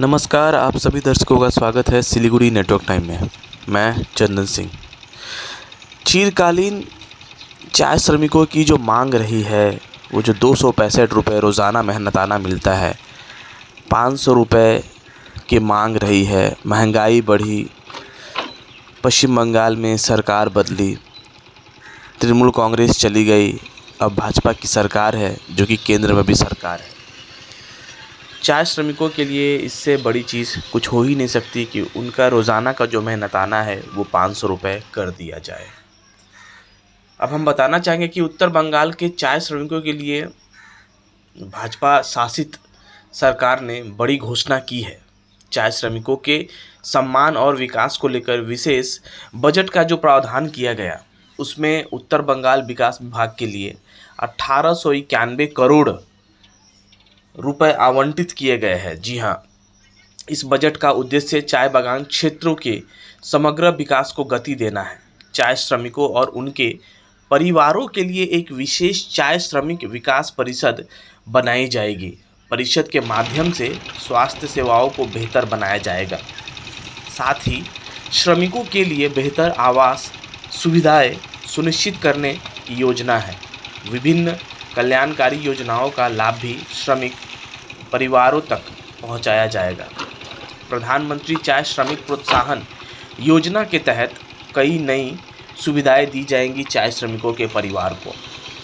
नमस्कार, आप सभी दर्शकों का स्वागत है सिलीगुड़ी नेटवर्क टाइम में। मैं चंदन सिंह। चिरकालीन चाय श्रमिकों की जो मांग रही है, वो जो 265 रुपये रोज़ाना मेहनताना मिलता है, 500 रुपये की मांग रही है। महंगाई बढ़ी, पश्चिम बंगाल में सरकार बदली, तृणमूल कांग्रेस चली गई, अब भाजपा की सरकार है जो कि केंद्र में भी सरकार है। चाय श्रमिकों के लिए इससे बड़ी चीज़ कुछ हो ही नहीं सकती कि उनका रोज़ाना का जो मेहनताना है वो 500 रुपये कर दिया जाए। अब हम बताना चाहेंगे कि उत्तर बंगाल के चाय श्रमिकों के लिए भाजपा शासित सरकार ने बड़ी घोषणा की है। चाय श्रमिकों के सम्मान और विकास को लेकर विशेष बजट का जो प्रावधान किया गया, उसमें उत्तर बंगाल विकास विभाग के लिए 1891 करोड़ रुपए आवंटित किए गए हैं। जी हाँ, इस बजट का उद्देश्य चाय बागान क्षेत्रों के समग्र विकास को गति देना है। चाय श्रमिकों और उनके परिवारों के लिए एक विशेष चाय श्रमिक विकास परिषद बनाई जाएगी। परिषद के माध्यम से स्वास्थ्य सेवाओं को बेहतर बनाया जाएगा। साथ ही श्रमिकों के लिए बेहतर आवास सुविधाएं सुनिश्चित करने की योजना है। विभिन्न कल्याणकारी योजनाओं का लाभ भी श्रमिक परिवारों तक पहुंचाया जाएगा। प्रधानमंत्री चाय श्रमिक प्रोत्साहन योजना के तहत कई नई सुविधाएं दी जाएंगी चाय श्रमिकों के परिवार को।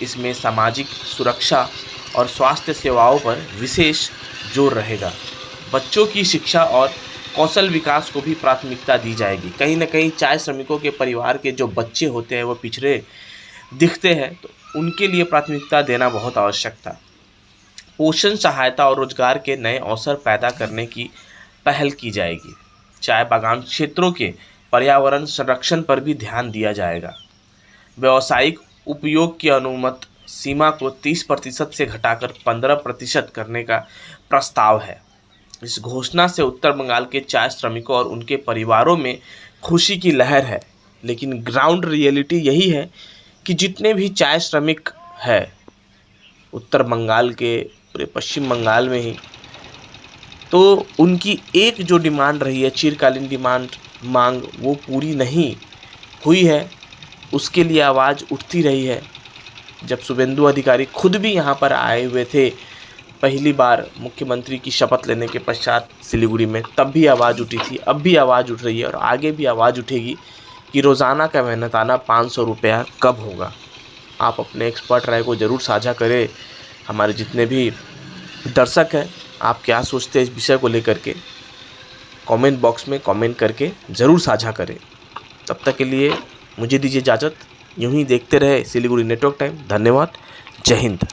इसमें सामाजिक सुरक्षा और स्वास्थ्य सेवाओं पर विशेष जोर रहेगा। बच्चों की शिक्षा और कौशल विकास को भी प्राथमिकता दी जाएगी। कहीं ना कहीं चाय श्रमिकों के परिवार के जो बच्चे होते हैं वो पिछड़े दिखते हैं, तो उनके लिए प्राथमिकता देना बहुत आवश्यक था। पोषण सहायता और रोजगार के नए अवसर पैदा करने की पहल की जाएगी। चाय बागान क्षेत्रों के पर्यावरण संरक्षण पर भी ध्यान दिया जाएगा। व्यावसायिक उपयोग की अनुमत सीमा को 30% से घटाकर 15% करने का प्रस्ताव है। इस घोषणा से उत्तर बंगाल के चाय श्रमिकों और उनके परिवारों में खुशी की लहर है। लेकिन ग्राउंड रियलिटी यही है कि जितने भी चाय श्रमिक है उत्तर बंगाल के, पूरे पश्चिम बंगाल में ही, तो उनकी एक जो डिमांड रही है, चिरकालीन मांग, वो पूरी नहीं हुई है। उसके लिए आवाज़ उठती रही है। जब शुभेंदु अधिकारी खुद भी यहाँ पर आए हुए थे पहली बार मुख्यमंत्री की शपथ लेने के पश्चात सिलीगुड़ी में, तब भी आवाज़ उठी थी, अब भी आवाज़ उठ रही है और आगे भी आवाज़ उठेगी कि रोज़ाना का मेहनताना 500 रुपया कब होगा। आप अपने एक्सपर्ट राय को ज़रूर साझा करें। हमारे जितने भी दर्शक हैं, आप क्या सोचते हैं इस विषय को लेकर के, कमेंट बॉक्स में कमेंट करके ज़रूर साझा करें। तब तक के लिए मुझे दीजिए इजाज़त। यूँ ही देखते रहे सिलीगुड़ी नेटवर्क टाइम। धन्यवाद। जय हिंद।